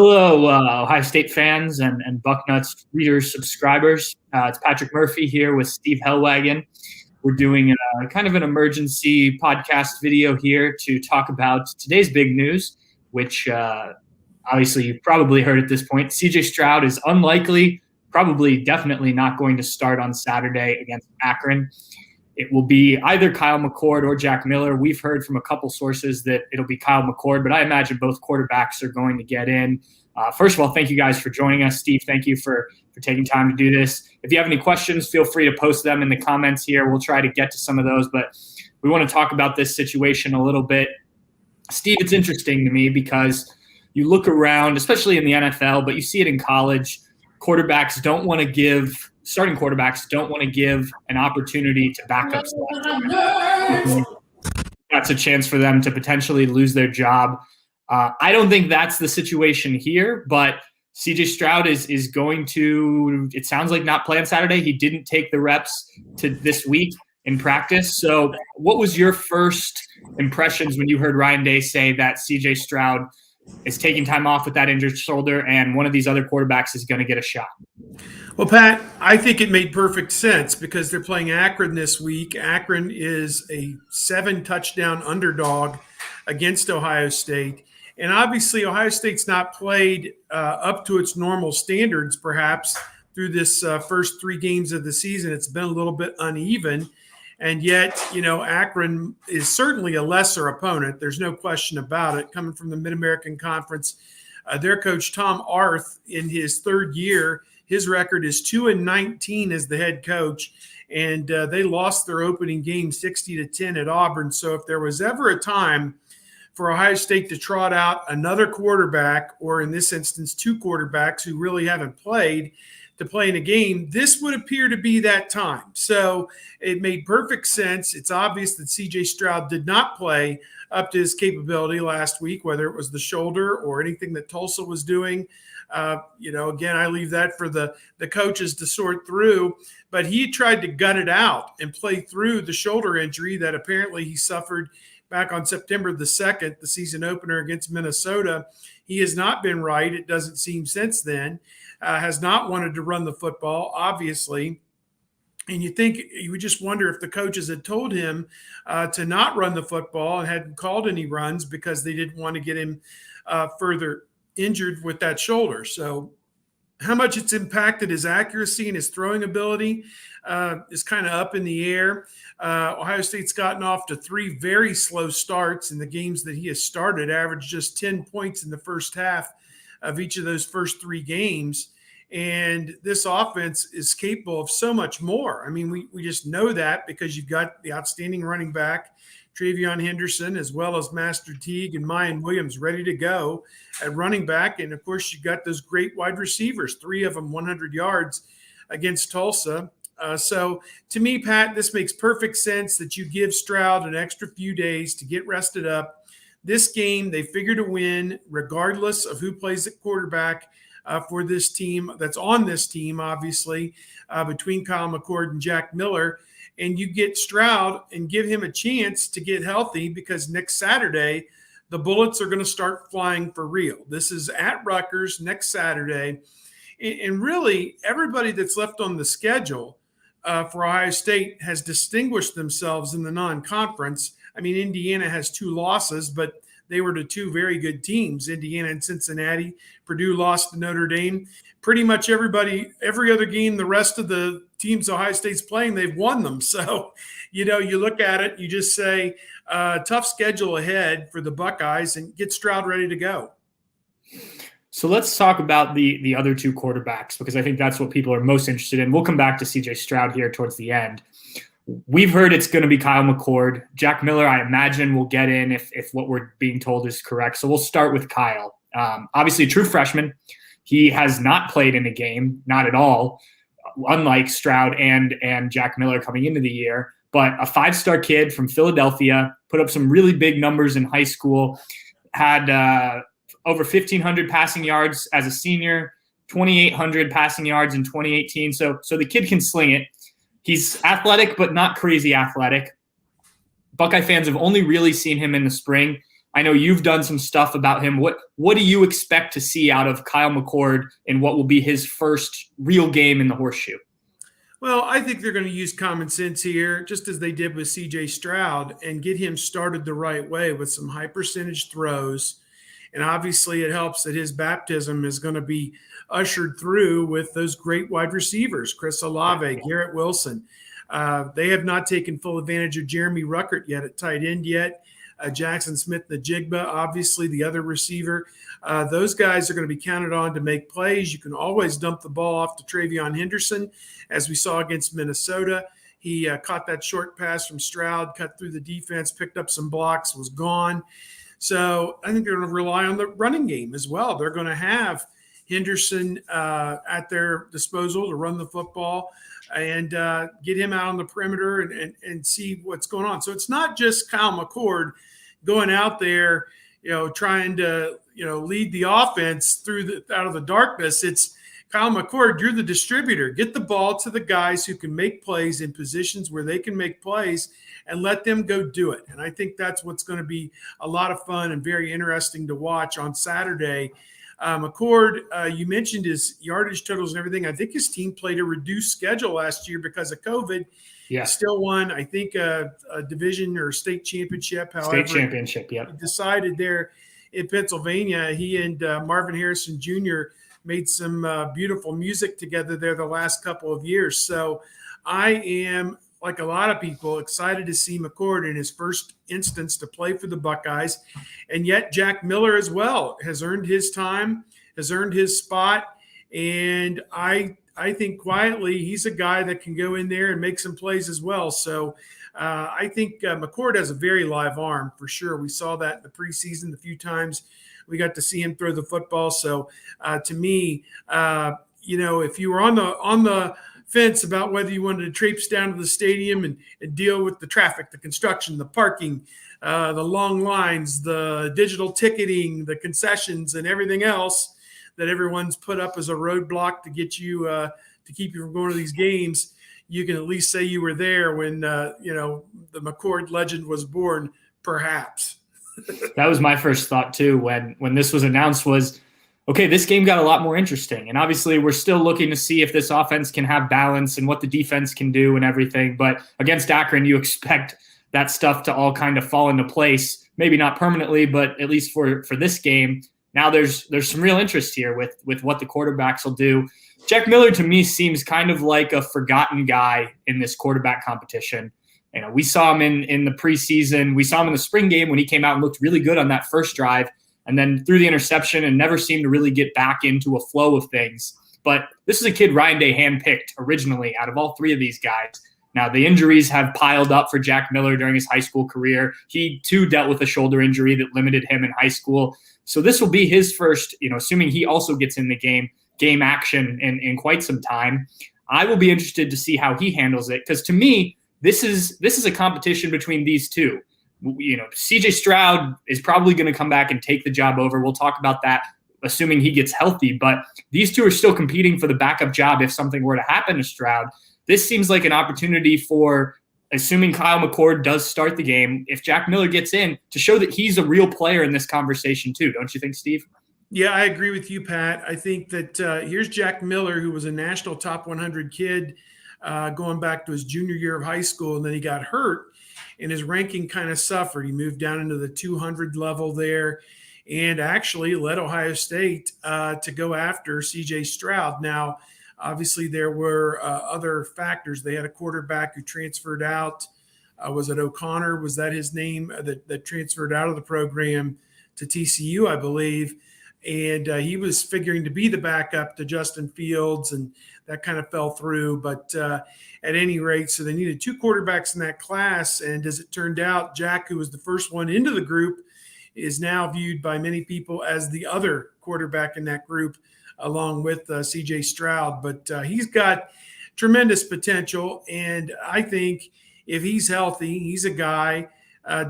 Hello, Ohio State fans and Bucknuts readers, subscribers. It's Patrick Murphy here with Steve Hellwagon. We're doing kind of an emergency podcast video here to talk about today's big news, which obviously you've probably heard at this point. CJ Stroud is definitely not going to start on Saturday against Akron. It will be either Kyle McCord or Jack Miller. We've heard from a couple sources that it'll be Kyle McCord, but I imagine both quarterbacks are going to get in. First of all, thank you guys for joining us. Steve, thank you for taking time to do this. If you have any questions, feel free to post them in the comments here. We'll try to get to some of those, but we want to talk about this situation a little bit. Steve, it's interesting to me because you look around, especially in the NFL, but you see it in college. Starting quarterbacks don't want to give an opportunity to backups. That's a chance for them to potentially lose their job. I don't think that's the situation here, but CJ Stroud is going to, it sounds like, not play on Saturday. He didn't take the reps to this week in practice. So what was your first impressions when you heard Ryan Day say that CJ Stroud is taking time off with that injured shoulder and one of these other quarterbacks is going to get a shot? Well, Pat, I think it made perfect sense because they're playing Akron this week. Akron is a 7-touchdown underdog against Ohio State. And obviously, Ohio State's not played up to its normal standards, perhaps, through this first 3 games of the season. It's been a little bit uneven. And yet, Akron is certainly a lesser opponent. There's no question about it. Coming from the Mid-American Conference, their coach, Tom Arth, in his third year, his record is 2-19 as the head coach, and they lost their opening game 60-10 at Auburn. So if there was ever a time for Ohio State to trot out another quarterback, or in this instance, 2 quarterbacks who really haven't played, to play in a game, this would appear to be that time. So it made perfect sense. It's obvious that CJ Stroud did not play up to his capability last week, whether it was the shoulder or anything that Tulsa was doing. Again, I leave that for the coaches to sort through, but he tried to gut it out and play through the shoulder injury that apparently he suffered back on September the 2nd, the season opener against Minnesota. He has not been right, it doesn't seem, since then. Has not wanted to run the football, obviously. And you would just wonder if the coaches had told him to not run the football and hadn't called any runs because they didn't want to get him further injured with that shoulder. So how much it's impacted his accuracy and his throwing ability is kind of up in the air. Ohio State's gotten off to 3 very slow starts in the games that he has started, averaged just 10 points in the first half of each of those first 3 games. And this offense is capable of so much more. I mean, we just know that because you've got the outstanding running back, Travion Henderson, as well as Master Teague and Mayan Williams ready to go at running back. And, of course, you've got those great wide receivers, 3 of them 100 yards against Tulsa. So to me, Pat, this makes perfect sense that you give Stroud an extra few days to get rested up. This game, they figure to win regardless of who plays at quarterback for this team that's on this team, obviously, between Kyle McCord and Jack Miller. And you get Stroud and give him a chance to get healthy because next Saturday, the bullets are going to start flying for real. This is at Rutgers next Saturday. And really, everybody that's left on the schedule for Ohio State has distinguished themselves in the non-conference. I mean, Indiana has 2 losses, but they were to 2 very good teams, Indiana and Cincinnati. Purdue lost to Notre Dame. Pretty much every other game, the rest of the teams Ohio State's playing, they've won them. So, you look at it, you just say, tough schedule ahead for the Buckeyes, and get Stroud ready to go. So let's talk about the other 2 quarterbacks, because I think that's what people are most interested in. We'll come back to CJ Stroud here towards the end. We've heard it's going to be Kyle McCord. Jack Miller, I imagine, will get in if what we're being told is correct. So we'll start with Kyle. Obviously, a true freshman. He has not played in a game, not at all, unlike Stroud and Jack Miller coming into the year. But a 5-star kid from Philadelphia, put up some really big numbers in high school, had over 1,500 passing yards as a senior, 2,800 passing yards in 2018. So the kid can sling it. He's athletic, but not crazy athletic. Buckeye fans have only really seen him in the spring. I know you've done some stuff about him. What do you expect to see out of Kyle McCord in what will be his first real game in the horseshoe? Well, I think they're going to use common sense here, just as they did with CJ Stroud, and get him started the right way with some high percentage throws. And obviously, it helps that his baptism is going to be ushered through with those great wide receivers, Chris Olave, Garrett Wilson. They have not taken full advantage of Jeremy Ruckert yet at tight end yet. Jackson Smith-Njigba, obviously the other receiver. Those guys are going to be counted on to make plays. You can always dump the ball off to Travion Henderson, as we saw against Minnesota. He caught that short pass from Stroud, cut through the defense, picked up some blocks, was gone. So I think they're going to rely on the running game as well. They're going to have Henderson at their disposal to run the football and get him out on the perimeter and see what's going on. So it's not just Kyle McCord going out there, trying to, lead the offense out of the darkness. It's Kyle McCord, you're the distributor. Get the ball to the guys who can make plays in positions where they can make plays and let them go do it. And I think that's what's going to be a lot of fun and very interesting to watch on Saturday. McCord, you mentioned his yardage totals and everything. I think his team played a reduced schedule last year because of COVID. Yeah. Still won, I think, a division or state championship. However, state championship, yeah. Decided there in Pennsylvania. He and Marvin Harrison Jr. made some beautiful music together there the last couple of years. So I am, like a lot of people, excited to see McCord in his first instance to play for the Buckeyes. And yet Jack Miller as well has earned his time, has earned his spot. And I think quietly he's a guy that can go in there and make some plays as well. So I think McCord has a very live arm for sure. We saw that in the preseason the few times we got to see him throw the football. So to me, if you were on the fence about whether you wanted to traipse down to the stadium and deal with the traffic, the construction, the parking, the long lines, the digital ticketing, the concessions, and everything else that everyone's put up as a roadblock to get you to keep you from going to these games, you can at least say you were there when the McCord legend was born, perhaps. That was my first thought too when this was announced was, okay, this game got a lot more interesting. And obviously we're still looking to see if this offense can have balance and what the defense can do and everything. But against Akron, you expect that stuff to all kind of fall into place, maybe not permanently, but at least for this game. Now there's some real interest here with what the quarterbacks will do. Jack Miller to me seems kind of like a forgotten guy in this quarterback competition. We saw him in the preseason. We saw him in the spring game when he came out and looked really good on that first drive, and then threw the interception and never seemed to really get back into a flow of things. But this is a kid Ryan Day handpicked originally out of all three of these guys. Now, the injuries have piled up for Jack Miller during his high school career. He, too, dealt with a shoulder injury that limited him in high school. So this will be his first, assuming he also gets in the game action in quite some time. I will be interested to see how he handles it, because to me, this is a competition between these two. CJ Stroud is probably going to come back and take the job over. We'll talk about that, assuming he gets healthy. But these two are still competing for the backup job if something were to happen to Stroud. This seems like an opportunity for, assuming Kyle McCord does start the game, if Jack Miller gets in, to show that he's a real player in this conversation too. Don't you think, Steve? Yeah, I agree with you, Pat. I think that here's Jack Miller, who was a national top 100 kid going back to his junior year of high school, and then he got hurt, and his ranking kind of suffered. He moved down into the 200 level there and actually led Ohio State to go after CJ Stroud. Now, obviously, there were other factors. They had a quarterback who transferred out. Was it O'Connor? Was that his name that transferred out of the program to TCU, I believe? And he was figuring to be the backup to Justin Fields, and that kind of fell through. But at any rate, so they needed two quarterbacks in that class. And as it turned out, Jack, who was the first one into the group, is now viewed by many people as the other quarterback in that group, along with CJ Stroud. But he's got tremendous potential. And I think if he's healthy, he's a guy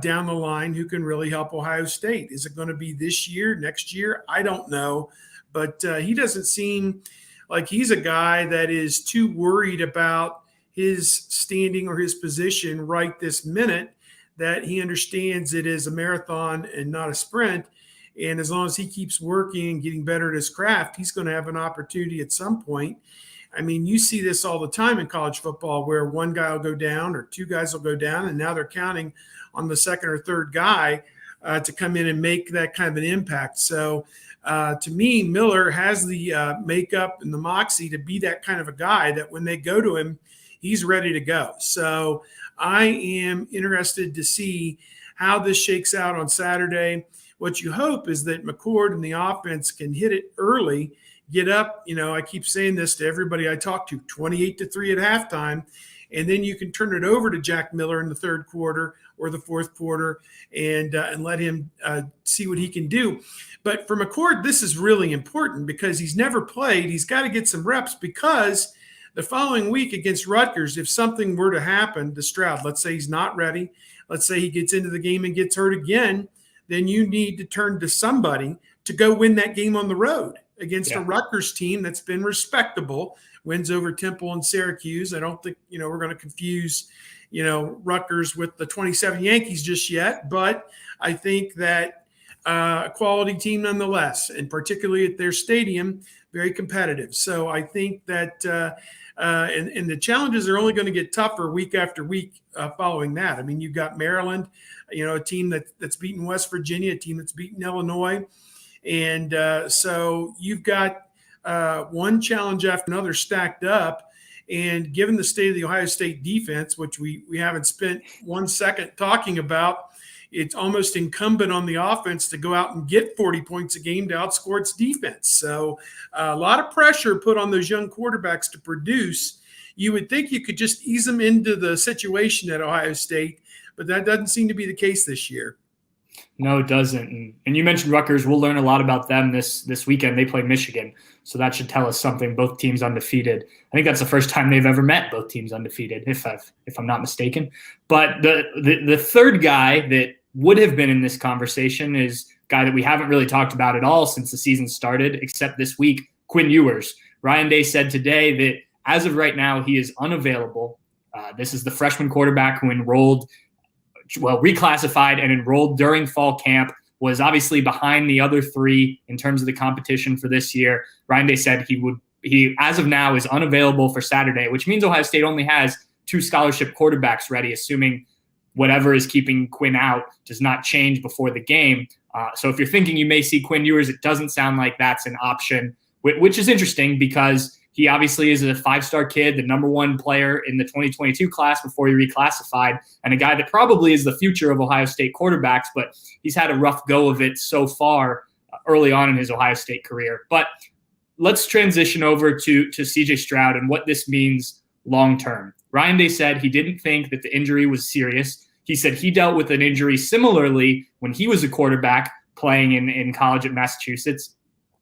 down the line who can really help Ohio State. Is it going to be this year, next year? I don't know. But he doesn't seem like he's a guy that is too worried about his standing or his position right this minute, that he understands it is a marathon and not a sprint. And as long as he keeps working and getting better at his craft, he's going to have an opportunity at some point. I mean, you see this all the time in college football where one guy will go down or two guys will go down, and now they're counting on the second or third guy to come in and make that kind of an impact. So to me, Miller has the makeup and the moxie to be that kind of a guy that when they go to him, he's ready to go. So I am interested to see how this shakes out on Saturday. What you hope is that McCord and the offense can hit it early, get up. I keep saying this to everybody I talk to, 28-3 at halftime, and then you can turn it over to Jack Miller in the third quarter or the fourth quarter and let him see what he can do. But for McCord, this is really important because he's never played. He's got to get some reps because the following week against Rutgers, if something were to happen to Stroud, let's say he's not ready, let's say he gets into the game and gets hurt again, then you need to turn to somebody to go win that game on the road against a Rutgers team that's been respectable, wins over Temple and Syracuse. I don't think, we're going to confuse, Rutgers with the 27 Yankees just yet, but I think that a quality team nonetheless, and particularly at their stadium, very competitive. So I think that and the challenges are only going to get tougher week after week following that. I mean, you've got Maryland, a team that's beaten West Virginia, a team that's beaten Illinois. And so you've got one challenge after another stacked up. And given the state of the Ohio State defense, which we haven't spent 1 second talking about, it's almost incumbent on the offense to go out and get 40 points a game to outscore its defense. So a lot of pressure put on those young quarterbacks to produce. You would think you could just ease them into the situation at Ohio State, but that doesn't seem to be the case this year. No, it doesn't. And you mentioned Rutgers. We'll learn a lot about them this weekend. They play Michigan, so that should tell us something. Both teams undefeated. I think that's the first time they've ever met, both teams undefeated, if I'm not mistaken. But the third guy that would have been in this conversation is a guy that we haven't really talked about at all since the season started, except this week, Quinn Ewers. Ryan Day said today that as of right now, he is unavailable. This is the freshman quarterback who reclassified and enrolled during fall camp, was obviously behind the other three in terms of the competition for this year. Ryan Day said he as of now is unavailable for Saturday, which means Ohio State only has 2 scholarship quarterbacks ready, assuming whatever is keeping Quinn out does not change before the game. So if you're thinking you may see Quinn Ewers, it doesn't sound like that's an option, which is interesting because he obviously is a 5-star kid, the number 1 player in the 2022 class before he reclassified, and a guy that probably is the future of Ohio State quarterbacks, but he's had a rough go of it so far early on in his Ohio State career. But let's transition over to CJ Stroud and what this means long-term. Ryan Day said he didn't think that the injury was serious. He said he dealt with an injury similarly when he was a quarterback playing in college at Massachusetts,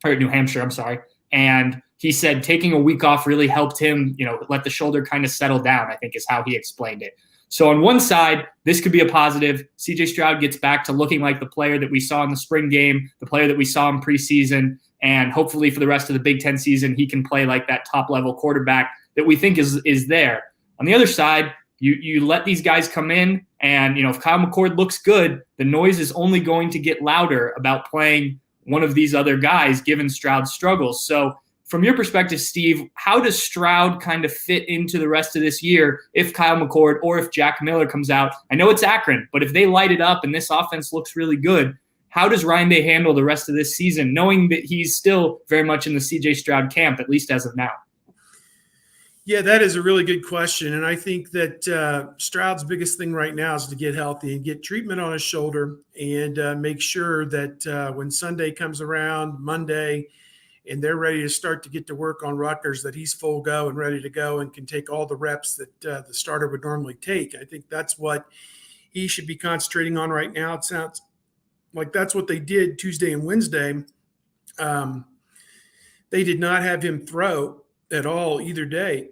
or New Hampshire, I'm sorry. And he said taking a week off really helped him, let the shoulder kind of settle down, I think is how he explained it. So on one side, this could be a positive. CJ Stroud gets back to looking like the player that we saw in the spring game, the player that we saw in preseason, and hopefully for the rest of the Big Ten season, he can play like that top-level quarterback that we think is there. On the other side, you let these guys come in, and if Kyle McCord looks good, the noise is only going to get louder about playing one of these other guys, given Stroud's struggles. So from your perspective, Steve, how does Stroud kind of fit into the rest of this year if Kyle McCord or if Jack Miller comes out? I know it's Akron, but if they light it up and this offense looks really good, how does Ryan Day handle the rest of this season, knowing that he's still very much in the CJ Stroud camp, at least as of now? Yeah, that is a really good question. And I think that Stroud's biggest thing right now is to get healthy and get treatment on his shoulder and make sure that when Sunday comes around, Monday, and they're ready to start to get to work on Rutgers, that he's full go and ready to go and can take all the reps that the starter would normally take. I think that's what he should be concentrating on right now. It sounds like that's what they did Tuesday and Wednesday. They did not have him throw at all either day,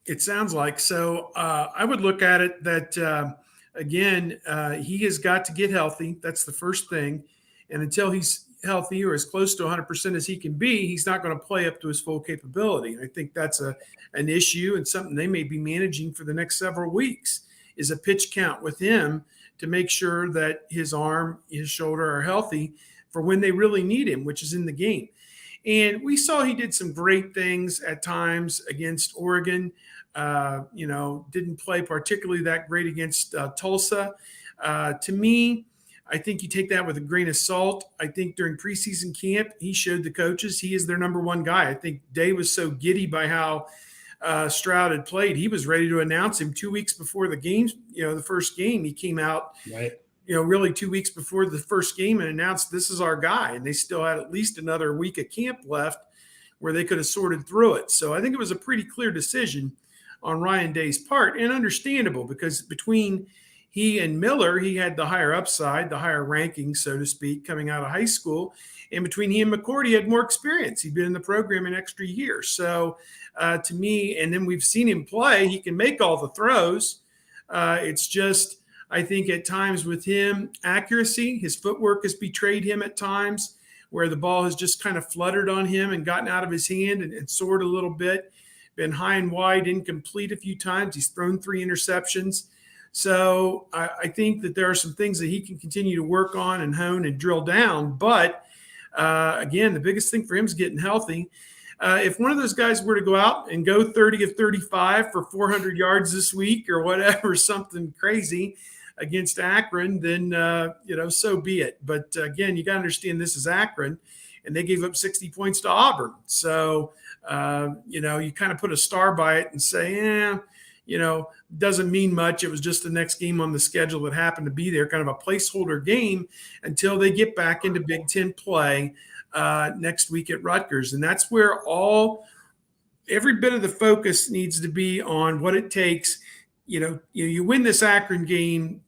it sounds like. So I would look at it that, again, he has got to get healthy. That's the first thing. And until he's healthy or as close to 100% as he can be, he's not going to play up to his full capability. And I think that's an issue and something they may be managing for the next several weeks is a pitch count with him to make sure that his arm, his shoulder are healthy for when they really need him, which is in the game. And we saw he did some great things at times against Oregon. Didn't play particularly that great against Tulsa. To me, I think you take that with a grain of salt. I think during preseason camp, he showed the coaches he is their number one guy. I think Day was so giddy by how Stroud had played. He was ready to announce him 2 weeks before the game. The first game, he came out, right, really 2 weeks before the first game and announced this is our guy. And they still had at least another week of camp left where they could have sorted through it. So I think it was a pretty clear decision on Ryan Day's part, and understandable, because between he and Miller, he had the higher upside, the higher ranking, so to speak, coming out of high school. And between he and McCord, he had more experience. He'd been in the program an extra year. So to me, and then we've seen him play, he can make all the throws. It's just, I think at times with him, accuracy, his footwork has betrayed him at times, where the ball has just kind of fluttered on him and gotten out of his hand and soared a little bit. Been high and wide, incomplete a few times. He's thrown 3 interceptions. So I think that there are some things that he can continue to work on and hone and drill down. But again, the biggest thing for him is getting healthy. If one of those guys were to go out and go 30 of 35 for 400 yards this week or whatever, something crazy against Akron, then, so be it. But again, you got to understand this is Akron, and they gave up 60 points to Auburn. So, you kind of put a star by it and say, doesn't mean much. It was just the next game on the schedule that happened to be there, kind of a placeholder game until they get back into Big Ten play next week at Rutgers. And that's where every bit of the focus needs to be on what it takes. You win this Akron game,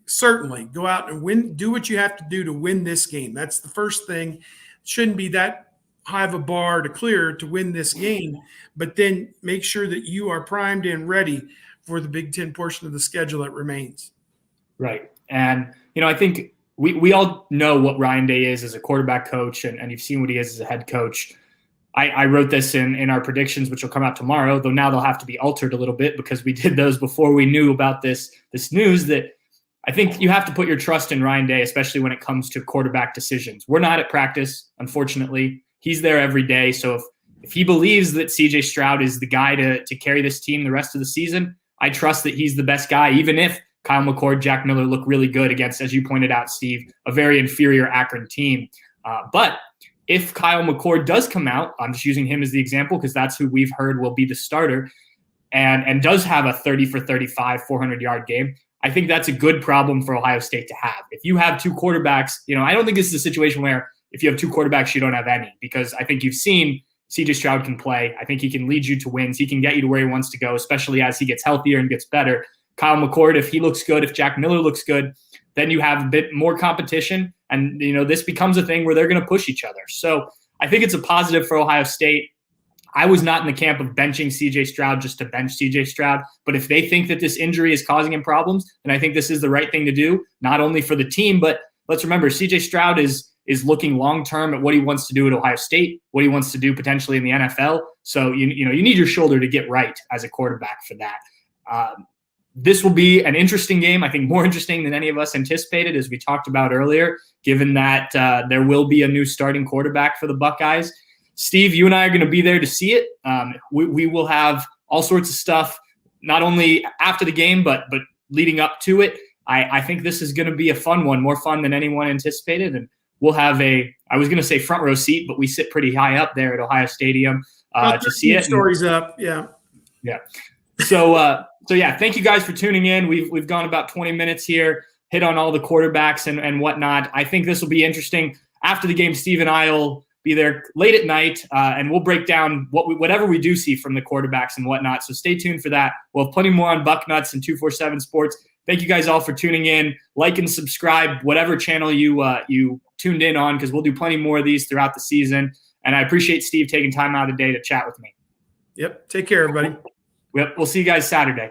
certainly go out and win, do what you have to do to win this game. That's the first thing. Shouldn't be that high of a bar to clear to win this game, but then make sure that you are primed and ready for the Big Ten portion of the schedule that remains. Right. And, I think we all know what Ryan Day is as a quarterback coach, and you've seen what he is as a head coach. I wrote this in our predictions, which will come out tomorrow, though now they'll have to be altered a little bit because we did those before we knew about this news, that I think you have to put your trust in Ryan Day, especially when it comes to quarterback decisions. We're not at practice, unfortunately. He's there every day. So if he believes that CJ Stroud is the guy to carry this team the rest of the season, I trust that he's the best guy, even if Kyle McCord, Jack Miller look really good against, as you pointed out, Steve, a very inferior Akron team. But if Kyle McCord does come out, I'm just using him as the example because that's who we've heard will be the starter, and does have a 30 for 35, 400-yard game, I think that's a good problem for Ohio State to have. If you have 2 quarterbacks, I don't think this is a situation where if you have 2 quarterbacks, you don't have any, because I think you've seen CJ Stroud can play. I think he can lead you to wins. He can get you to where he wants to go, especially as he gets healthier and gets better. Kyle McCord, if he looks good, if Jack Miller looks good, then you have a bit more competition. And, this becomes a thing where they're going to push each other. So I think it's a positive for Ohio State. I was not in the camp of benching CJ Stroud just to bench CJ Stroud. But if they think that this injury is causing him problems, then I think this is the right thing to do, not only for the team, but let's remember CJ Stroud is looking long-term at what he wants to do at Ohio State, what he wants to do potentially in the NFL. So, you need your shoulder to get right as a quarterback for that. This will be an interesting game, I think more interesting than any of us anticipated, as we talked about earlier, given that there will be a new starting quarterback for the Buckeyes. Steve, you and I are going to be there to see it. We will have all sorts of stuff, not only after the game, but leading up to it. I think this is going to be a fun one, more fun than anyone anticipated. And we'll have I was going to say front row seat, but we sit pretty high up there at Ohio Stadium to see it. Stories up, yeah. Yeah. So yeah, thank you guys for tuning in. We've gone about 20 minutes here, hit on all the quarterbacks and whatnot. I think this will be interesting. After the game, Steve and I will be there late at night, and we'll break down whatever we do see from the quarterbacks and whatnot. So stay tuned for that. We'll have plenty more on Bucknuts and 247 Sports. Thank you guys all for tuning in. Like and subscribe, whatever channel you tuned in on, because we'll do plenty more of these throughout the season. And I appreciate Steve taking time out of the day to chat with me. Yep. Take care, everybody. We'll see you guys Saturday.